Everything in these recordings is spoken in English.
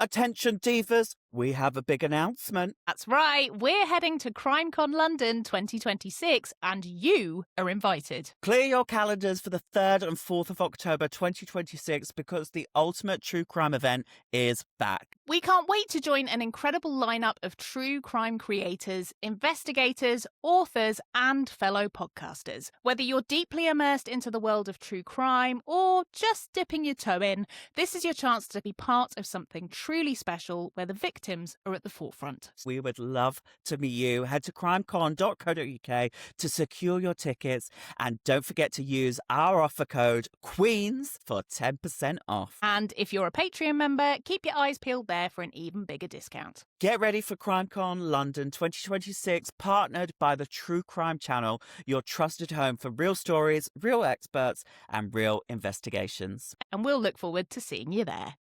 Attention divas, we have a big announcement. That's right, we're heading to CrimeCon London 2026 and you are invited. Clear your calendars for the 3rd and 4th of October 2026 because the ultimate true crime event is back. We can't wait to join an incredible lineup of true crime creators, investigators, authors, and fellow podcasters. Whether you're deeply immersed into the world of true crime or just dipping your toe in, this is your chance to be part of something truly special where the victims are at the forefront. We would love to meet you. Head to crimecon.co.uk to secure your tickets and don't forget to use our offer code QUEENS for 10% off. And if you're a Patreon member, keep your eyes peeled there for an even bigger discount. Get ready for CrimeCon London 2026, partnered by the True Crime Channel, your trusted home for real stories, real experts, and real investigations. And we'll look forward to seeing you there.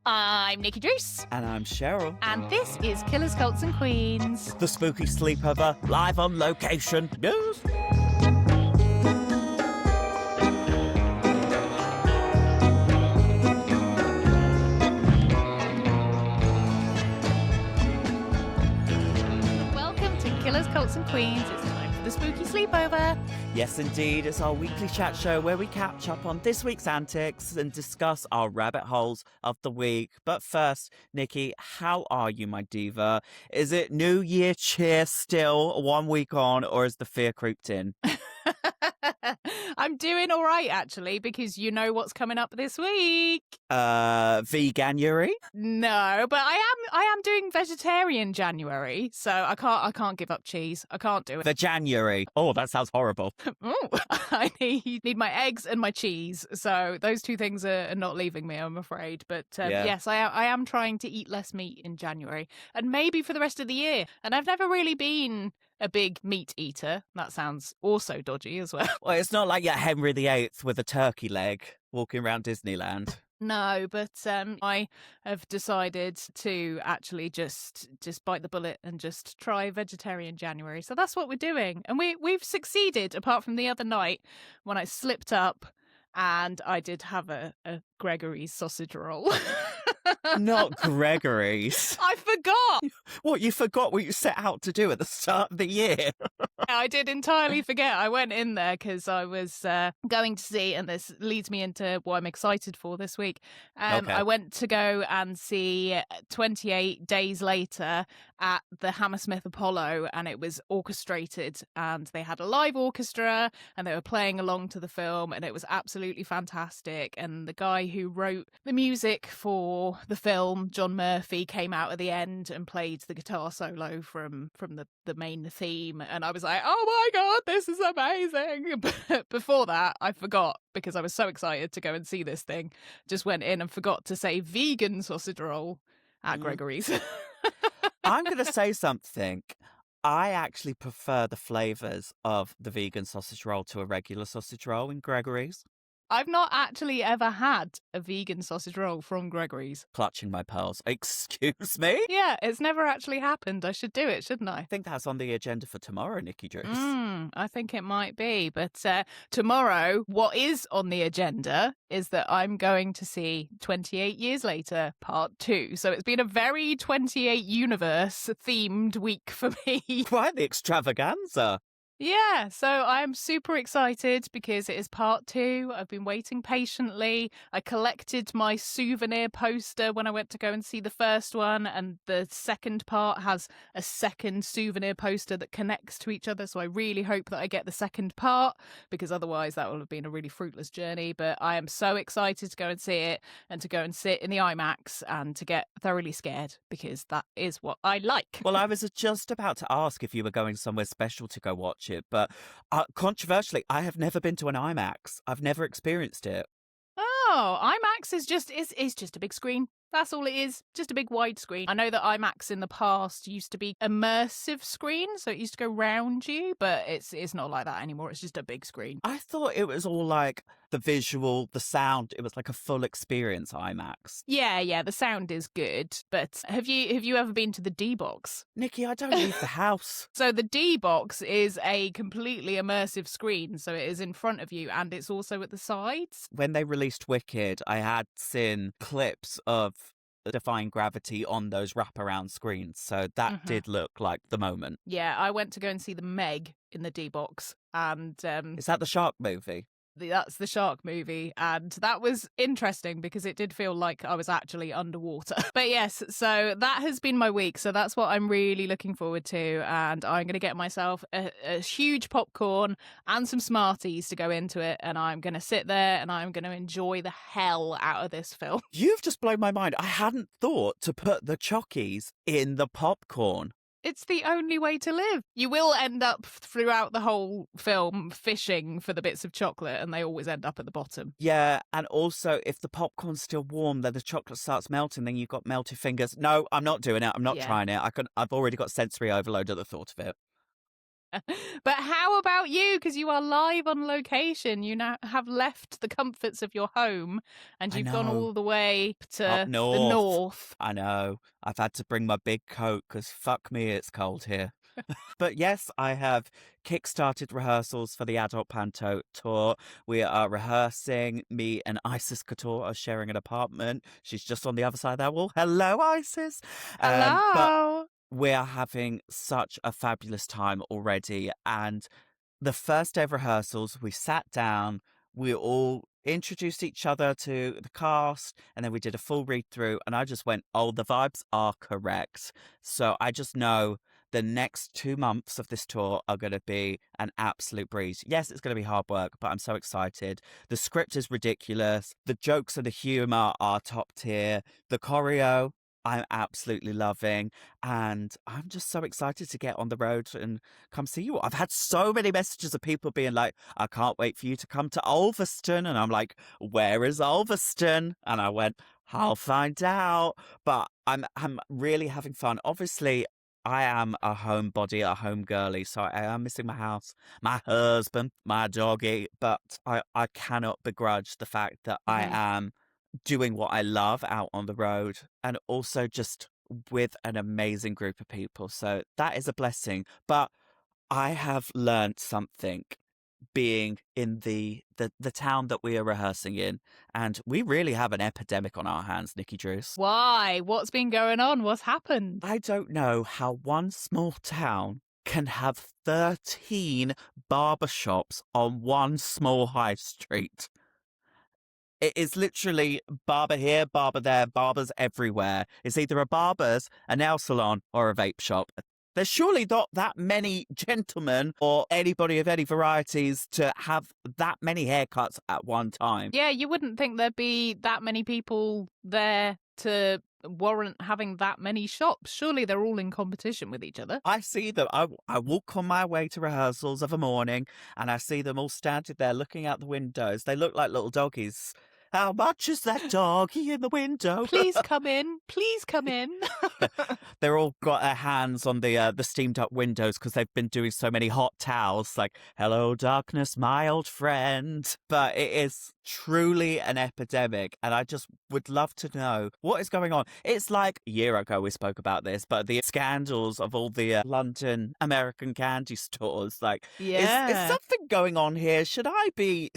I'm Nikki Druce. And I'm Cheryl. And this is Killers, Cults and Queens. The Spooky Sleepover, live on location. Yes. Welcome to Killers, Cults and Queens. It's time for the Spooky Sleepover. Yes, indeed. It's our weekly chat show where we catch up on this week's antics and discuss our rabbit holes of the week. But first, Nikki, how are you, my diva? Is it New Year cheer still 1 week on, or has the fear creeped in? I'm doing all right, actually, because you know what's coming up this week. Veganuary? No, but I am doing vegetarian January, so I can't give up cheese. I can't do it. The January. Oh, that sounds horrible. Oh, I need my eggs and my cheese. So those two things are not leaving me, I'm afraid. But yes, I am trying to eat less meat in January and maybe for the rest of the year. And I've never really been a big meat eater. That sounds also dodgy as well. Well, it's not like you're Henry VIII with a turkey leg walking around Disneyland. No, but I have decided to actually just bite the bullet and just try vegetarian January. So that's what we're doing. And we've succeeded, apart from the other night when I slipped up and I did have a Gregory's sausage roll. Not Gregory's. I forgot. What, you forgot what you set out to do at the start of the year? I did entirely forget. I went in there because I was going to see, and this leads me into what I'm excited for this week. Okay. I went to go and see 28 Days Later at the Hammersmith Apollo, and it was orchestrated, and they had a live orchestra, and they were playing along to the film, and it was absolutely fantastic. And the guy who wrote the music for the film, John Murphy, came out at the end and played the guitar solo from the main theme, and I was like, oh my god, this is amazing. But before that, I forgot because I was so excited to go and see this thing. Just went in and forgot to say vegan sausage roll at Gregory's. I'm going to say something. I actually prefer the flavours of the vegan sausage roll to a regular sausage roll in Gregory's. I've not actually ever had a vegan sausage roll from Gregory's. Clutching my pearls. Excuse me? Yeah, it's never actually happened. I should do it, shouldn't I? I think that's on the agenda for tomorrow, Nikki Druce. I think it might be. But tomorrow, what is on the agenda is that I'm going to see 28 Years Later, Part 2. So it's been a very 28 universe themed week for me. Quite the extravaganza. Yeah, so I'm super excited because it is part 2. I've been waiting patiently. I collected my souvenir poster when I went to go and see the first one, and the second part has a second souvenir poster that connects to each other. So I really hope that I get the second part because otherwise that will have been a really fruitless journey. But I am so excited to go and see it and to go and sit in the IMAX and to get thoroughly scared because that is what I like. Well, I was just about to ask if you were going somewhere special to go watch it, but controversially, I have never been to an IMAX. I've never experienced it. Oh, IMAX is just a big screen. That's all it is, just a big wide screen. I know that IMAX in the past used to be immersive screen, so it used to go round you, but it's not like that anymore. It's just a big screen. I thought it was all like The visual, the sound, it was like a full experience, IMAX. Yeah, the sound is good. But have you ever been to the D box? Nikki, I don't leave the house. So the D box is a completely immersive screen. So it is in front of you and it's also at the sides. When they released Wicked, I had seen clips of Defying Gravity on those wraparound screens. So that did look like the moment. Yeah, I went to go and see the Meg in the D box, and Is that the shark movie? that's the shark movie, and that was interesting because it did feel like I was actually underwater. But yes, so that has been my week, so that's what I'm really looking forward to, and I'm going to get myself a huge popcorn and some Smarties to go into it, and I'm going to sit there and I'm going to enjoy the hell out of this film. You've just blown my mind. I hadn't thought to put the chockies in the popcorn. It's the only way to live. You will end up throughout the whole film fishing for the bits of chocolate, and they always end up at the bottom. Yeah, and also if the popcorn's still warm, then the chocolate starts melting, then you've got melted fingers. No, I'm not doing it. I'm not trying it. I've already got sensory overload at the thought of it. But how about you? Because you are live on location. You now have left the comforts of your home and you've gone all the way to Up north. the north. I know. I've had to bring my big coat because fuck me, it's cold here. But yes, I have kickstarted rehearsals for the Adult Panto tour. We are rehearsing. Me and Isis Couture are sharing an apartment. She's just on the other side of that wall. Hello, Isis. Hello. We are having such a fabulous time already. And the first day of rehearsals, we sat down, we all introduced each other to the cast, and then we did a full read through. And I just went, oh, the vibes are correct. So I just know the next 2 months of this tour are going to be an absolute breeze. Yes, it's going to be hard work, but I'm so excited. The script is ridiculous. The jokes and the humor are top tier. The choreo, I'm absolutely loving, and I'm just so excited to get on the road and come see you. I've had so many messages of people being like, I can't wait for you to come to Ulverston. And I'm like, where is Ulverston? And I went, I'll find out. But I'm really having fun. Obviously, I am a homebody, a home girly, so I am missing my house, my husband, my doggy, but I cannot begrudge the fact that I am doing what I love out on the road, and also just with an amazing group of people. So that is a blessing. But I have learned something being in the town that we are rehearsing in, and we really have an epidemic on our hands, Nikki Drews. Why? What's been going on? What's happened? I don't know how one small town can have 13 barbershops on one small high street. It is literally barber here, barber there, barbers everywhere. It's either a barber's, a nail salon, or a vape shop. There's surely not that many gentlemen or anybody of any varieties to have that many haircuts at one time. Yeah, you wouldn't think there'd be that many people there to warrant having that many shops. Surely they're all in competition with each other. I see them. I walk on my way to rehearsals of a morning, and I see them all standing there looking out the windows. They look like little doggies. How much is that doggy in the window? Please come in. Please come in. They're all got their hands on the steamed up windows because they've been doing so many hot towels. Like, hello, darkness, my old friend. But it is truly an epidemic, and I just would love to know what is going on. It's like a year ago we spoke about this, but the scandals of all the London American candy stores. Like, is something going on here? Should I be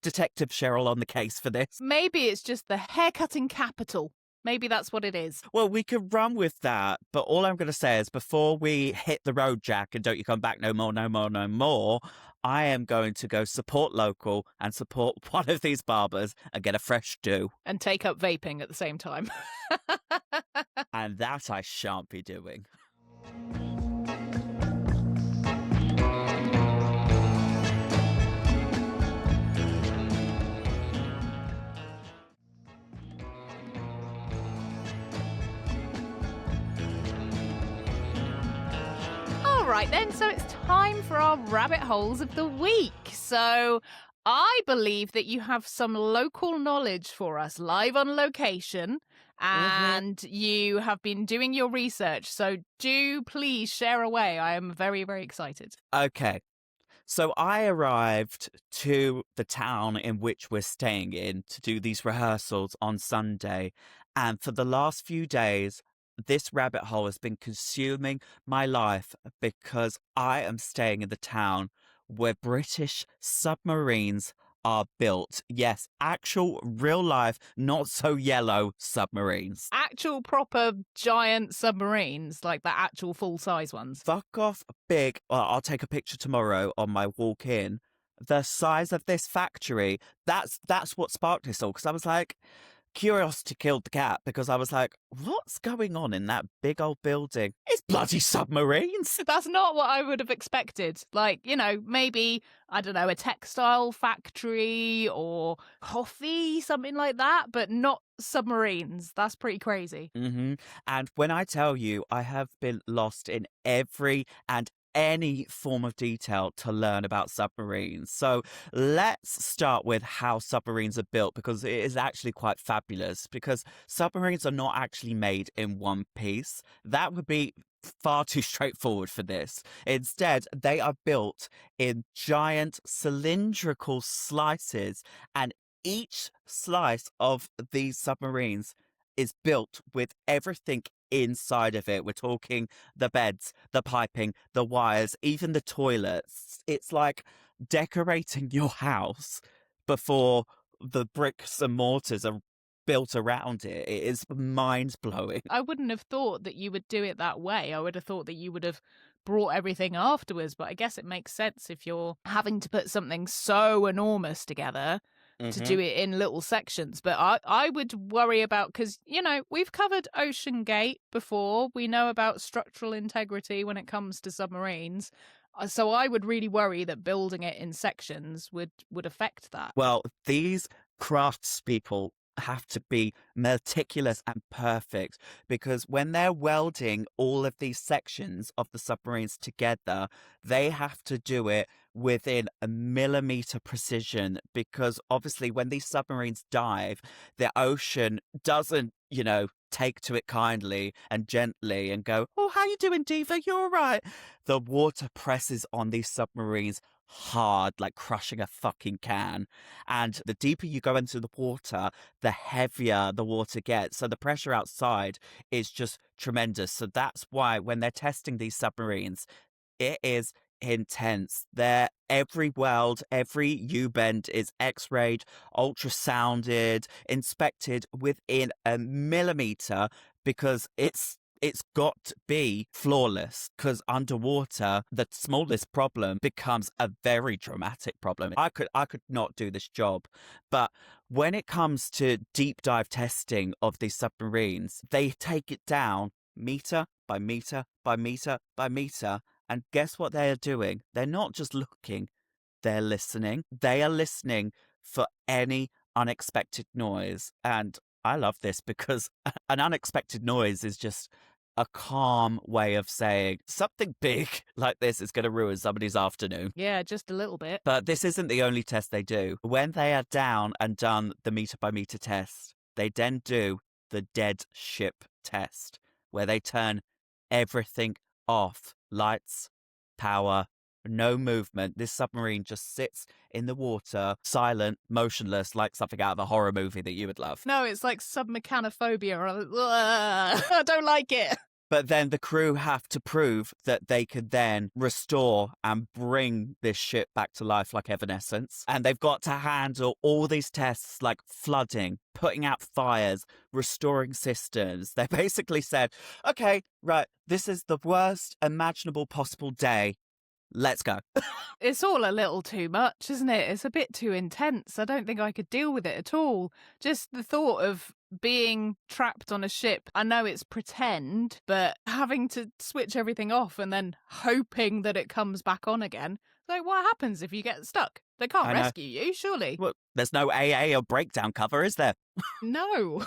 Detective Cheryl on the case for this? Maybe it's just the haircutting capital. Maybe that's what it is. Well, we could run with that, but all I'm going to say is before we hit the road, Jack, and don't you come back no more, no more, no more, I am going to go support local and support one of these barbers and get a fresh do. And take up vaping at the same time. And that I shan't be doing. Right then, so it's time for our rabbit holes of the week. So I believe that you have some local knowledge for us live on location, and you have been doing your research. So do please share away. I am very, very excited. Okay. So I arrived to the town in which we're staying in to do these rehearsals on Sunday. And for the last few days, this rabbit hole has been consuming my life because I am staying in the town where British submarines are built. Yes, actual real life, not so yellow submarines. Actual proper giant submarines, like the actual full size ones. Fuck off big. Well, I'll take a picture tomorrow on my walk in. The size of this factory, that's what sparked this all. Because I was like, curiosity killed the cat because I was like, what's going on in that big old building? It's bloody submarines. That's not what I would have expected. Like, maybe, I don't know, a textile factory or coffee, something like that, but not submarines. That's pretty crazy. And when I tell you, I have been lost in every and any form of detail to learn about submarines. So let's start with how submarines are built because it is actually quite fabulous because submarines are not actually made in one piece. That would be far too straightforward for this. Instead, they are built in giant cylindrical slices, and each slice of these submarines is built with everything inside of it. We're talking the beds, the piping, the wires, even the toilets. It's like decorating your house before the bricks and mortars are built around it. It is mind blowing. I wouldn't have thought that you would do it that way. I would have thought that you would have brought everything afterwards, but I guess it makes sense if you're having to put something so enormous together to do it in little sections. But I would worry about, because, we've covered Ocean Gate before. We know about structural integrity when it comes to submarines. So I would really worry that building it in sections would affect that. Well, these craftspeople have to be meticulous and perfect because when they're welding all of these sections of the submarines together, they have to do it within a millimeter precision because obviously when these submarines dive, the ocean doesn't, take to it kindly and gently and go, oh, how you doing, Diva? You're all right. The water presses on these submarines hard, like crushing a fucking can. And the deeper you go into the water, the heavier the water gets. So the pressure outside is just tremendous. So that's why when they're testing these submarines, it is intense. Every weld, every U-bend is x-rayed, ultrasounded, inspected within a millimeter because it's got to be flawless because underwater, the smallest problem becomes a very dramatic problem. I could not do this job. But when it comes to deep dive testing of these submarines, they take it down meter by meter by meter by meter. And guess what they are doing? They're not just looking, they're listening. They are listening for any unexpected noise. And I love this because an unexpected noise is just a calm way of saying something big like this is going to ruin somebody's afternoon. Yeah, just a little bit. But this isn't the only test they do. When they are down and done the meter by meter test, they then do the dead ship test, where they turn everything off. Lights, power, no movement. This submarine just sits in the water, silent, motionless, like something out of a horror movie that you would love. No, it's like submechanophobia. I don't like it. But then the crew have to prove that they could then restore and bring this ship back to life like Evanescence. And they've got to handle all these tests like flooding, putting out fires, restoring systems. They basically said, okay, right, this is the worst imaginable possible day. Let's go. It's all a little too much, isn't it? It's a bit too intense. I don't think I could deal with it at all. Just the thought of being trapped on a ship. I know it's pretend, but having to switch everything off and then hoping that it comes back on again. Like, what happens if you get stuck? They can't rescue you, surely. Well, there's no AA or breakdown cover, is there? No.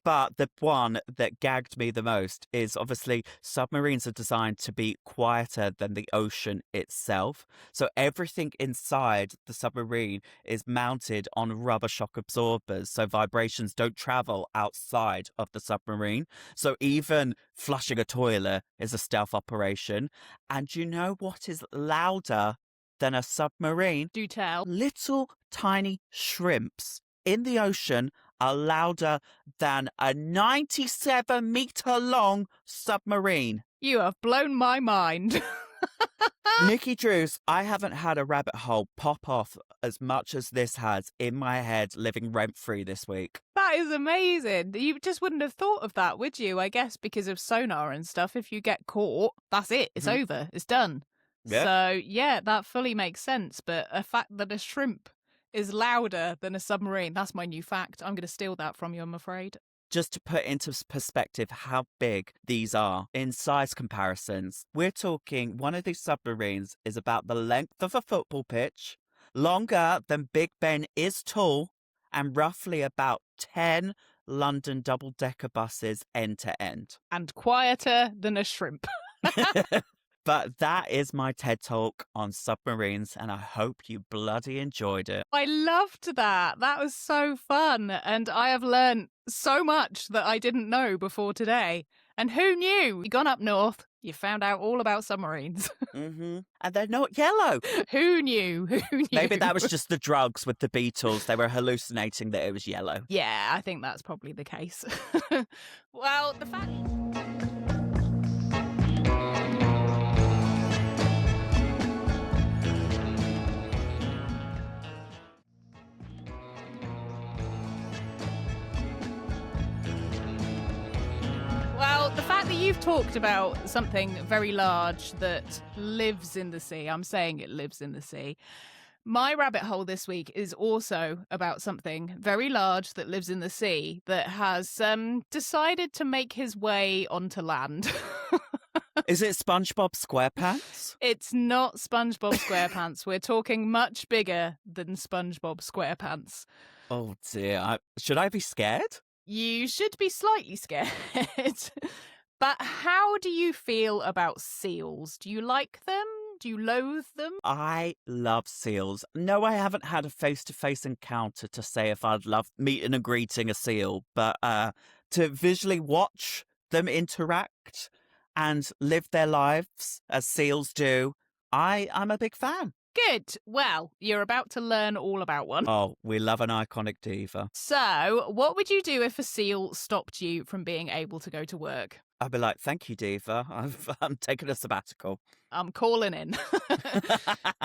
But the one that gagged me the most is obviously submarines are designed to be quieter than the ocean itself. So everything inside the submarine is mounted on rubber shock absorbers. So vibrations don't travel outside of the submarine. So even flushing a toilet is a stealth operation. And you know what is louder than a submarine? Do tell. Little tiny shrimps in the ocean are louder than a 97-meter long submarine. You have blown my mind. Nikki Drews, I haven't had a rabbit hole pop off as much as this has in my head living rent-free this week. That is amazing. You just wouldn't have thought of that, would you? I guess because of sonar and stuff, if you get caught, that's it. It's over. It's done. Yeah. So, yeah, that fully makes sense. But a fact that a shrimp is louder than a submarine, that's my new fact. I'm going to steal that from you, I'm afraid. Just to put into perspective how big these are in size comparisons, we're talking one of these submarines is about the length of a football pitch, longer than Big Ben is tall, and roughly about 10 London double-decker buses end to end. And quieter than a shrimp. But that is my TED Talk on submarines, and I hope you bloody enjoyed it. I loved that. That was so fun. And I have learned so much that I didn't know before today. And who knew? You gone up north, you found out all about submarines. And they're not yellow. Who knew? Who knew? Maybe that was just the drugs with the Beatles. They were hallucinating that it was yellow. Yeah, I think that's probably the case. Well, the fact... Well, the fact that you've talked about something very large that lives in the sea, I'm saying it lives in the sea. My rabbit hole this week is also about something very large that lives in the sea that has decided to make his way onto land. Is it SpongeBob SquarePants? It's not SpongeBob SquarePants. We're talking much bigger than SpongeBob SquarePants. Oh dear. Should I be scared? You should be slightly scared. But how do you feel about seals? Do you like them? Do you loathe them? I love seals. No, I haven't had a face-to-face encounter to say if I'd love meeting and greeting a seal, but to visually watch them interact and live their lives as seals do, I'm a big fan. Good. Well, you're about to learn all about one. Oh, we love an iconic diva. So, what would you do if a seal stopped you from being able to go to work? I'd be like, thank you, diva. I'm taking a sabbatical. I'm calling in.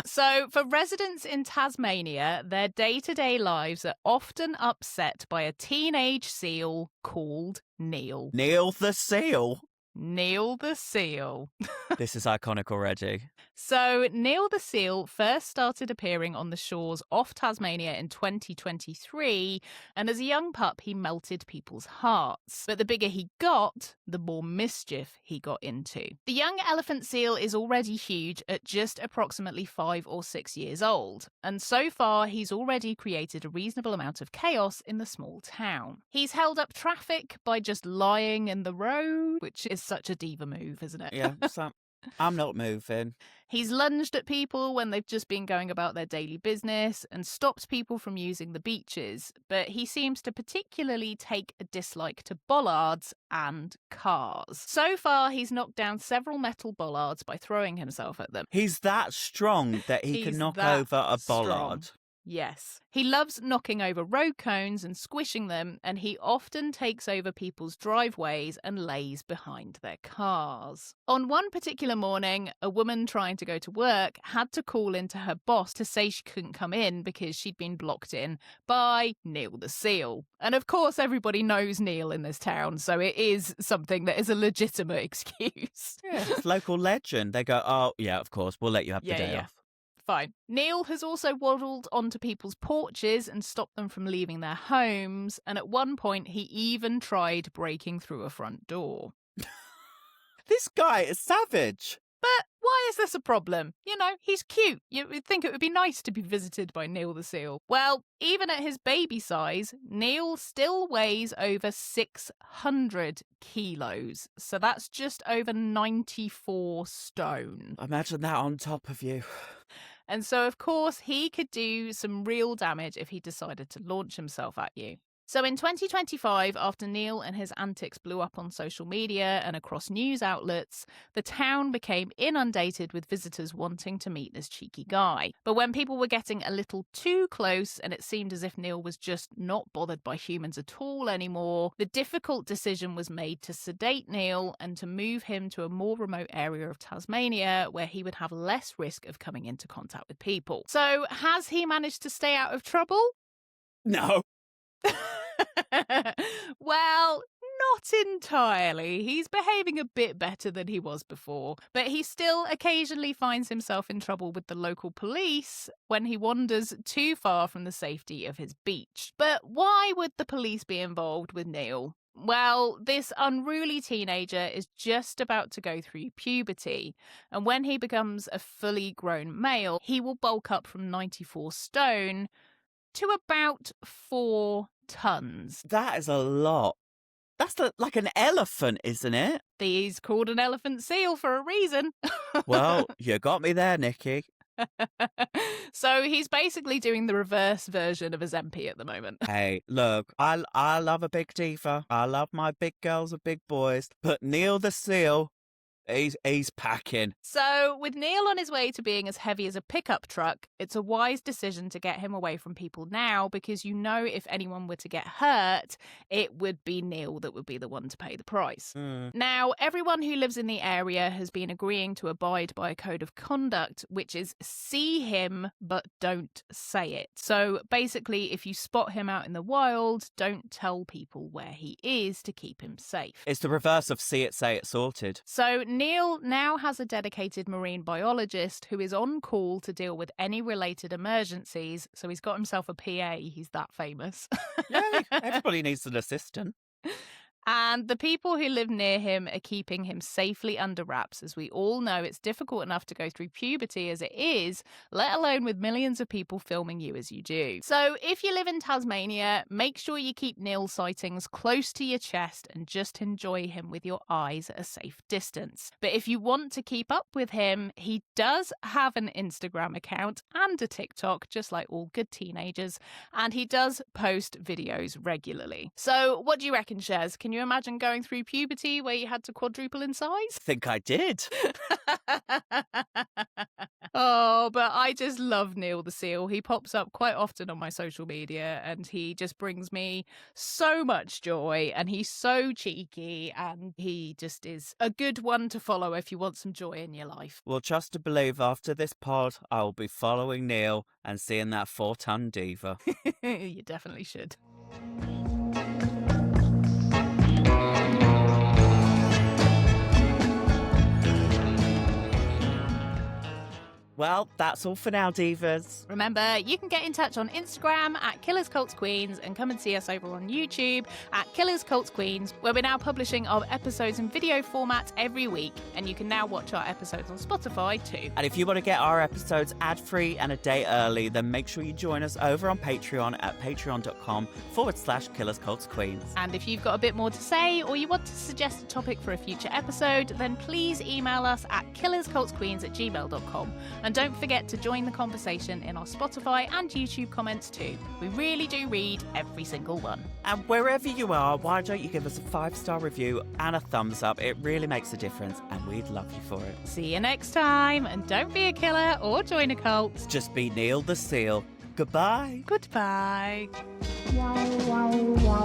So, for residents in Tasmania, their day-to-day lives are often upset by a teenage seal called Neil. Neil the seal. Neil the seal. This is iconic already. So, Neil the seal first started appearing on the shores off Tasmania in 2023, and as a young pup, he melted people's hearts. But the bigger he got, the more mischief he got into. The young elephant seal is already huge at just approximately 5 or 6 years old, and so far he's already created a reasonable amount of chaos in the small town. He's held up traffic by just lying in the road, which is such a diva move, isn't it? Yeah, so I'm not moving. He's lunged at people when they've just been going about their daily business and stopped people from using the beaches, but he seems to particularly take a dislike to bollards and cars. So far, he's knocked down several metal bollards by throwing himself at them. He's that strong that he can knock over a bollard. Yes. He loves knocking over road cones and squishing them, and he often takes over people's driveways and lays behind their cars. On one particular morning, a woman trying to go to work had to call into her boss to say she couldn't come in because she'd been blocked in by Neil the seal. And of course, everybody knows Neil in this town, so it is something that is a legitimate excuse. Yeah, it's local legend. They go, oh, yeah, of course, we'll let you have the day off. Fine. Neil has also waddled onto people's porches and stopped them from leaving their homes, and at one point he even tried breaking through a front door. This guy is savage. But why is this a problem? You know, he's cute. You would think it would be nice to be visited by Neil the seal. Well, even at his baby size, Neil still weighs over 600 kilos. So that's just over 94 stone. Imagine that on top of you. And so, of course, he could do some real damage if he decided to launch himself at you. So in 2025, after Neil and his antics blew up on social media and across news outlets, the town became inundated with visitors wanting to meet this cheeky guy. But when people were getting a little too close and it seemed as if Neil was just not bothered by humans at all anymore, the difficult decision was made to sedate Neil and to move him to a more remote area of Tasmania where he would have less risk of coming into contact with people. So has he managed to stay out of trouble? No. Well, not entirely. He's behaving a bit better than he was before, but he still occasionally finds himself in trouble with the local police when he wanders too far from the safety of his beach. But why would the police be involved with Neil? Well, this unruly teenager is just about to go through puberty, and when he becomes a fully grown male, he will bulk up from 94 stone to about 4 tons. That is a lot. That's like an elephant, isn't it? He's called an elephant seal for a reason. Well, you got me there, Nikki. So he's basically doing the reverse version of a Zempi at the moment. Hey, look, I love a big diva. I love my big girls with big boys. But Neil the Seal, he's packing. So with Neil on his way to being as heavy as a pickup truck, it's a wise decision to get him away from people now, because you know if anyone were to get hurt, it would be Neil that would be the one to pay the price. Now, everyone who lives in the area has been agreeing to abide by a code of conduct, which is see him but don't say it. So basically, if you spot him out in the wild, don't tell people where he is to keep him safe. It's the reverse of see it, say it, sorted. So Neil now has a dedicated marine biologist who is on call to deal with any related emergencies. So he's got himself a PA. He's that famous. Yay, everybody needs an assistant. And the people who live near him are keeping him safely under wraps. As we all know, it's difficult enough to go through puberty as it is, let alone with millions of people filming you as you do. So if you live in Tasmania, make sure you keep Neil's sightings close to your chest and just enjoy him with your eyes at a safe distance. But if you want to keep up with him, he does have an Instagram account and a TikTok, just like all good teenagers, and he does post videos regularly. So what do you reckon, Shez? Can you imagine going through puberty where you had to quadruple in size? I think I did. Oh, but I just love Neil the Seal. He pops up quite often on my social media and he just brings me so much joy, and he's so cheeky, and he just is a good one to follow if you want some joy in your life. Well, trust to believe after this pod, I will be following Neil and seeing that 4-ton diva. You definitely should. Well, that's all for now, divas. Remember, you can get in touch on Instagram at Killers Cults Queens, and come and see us over on YouTube at Killers Cults Queens, where we're now publishing our episodes in video format every week, and you can now watch our episodes on Spotify too. And if you want to get our episodes ad-free and a day early, then make sure you join us over on Patreon at patreon.com/Killers Cults Queens. And if you've got a bit more to say, or you want to suggest a topic for a future episode, then please email us at killerscultsqueens@gmail.com. And don't forget to join the conversation in our Spotify and YouTube comments too. We really do read every single one. And wherever you are, why don't you give us a 5-star review and a thumbs up? It really makes a difference, and we'd love you for it. See you next time, and don't be a killer or join a cult. Just be Neil the Seal. Goodbye. Goodbye. Wow, wow, wow.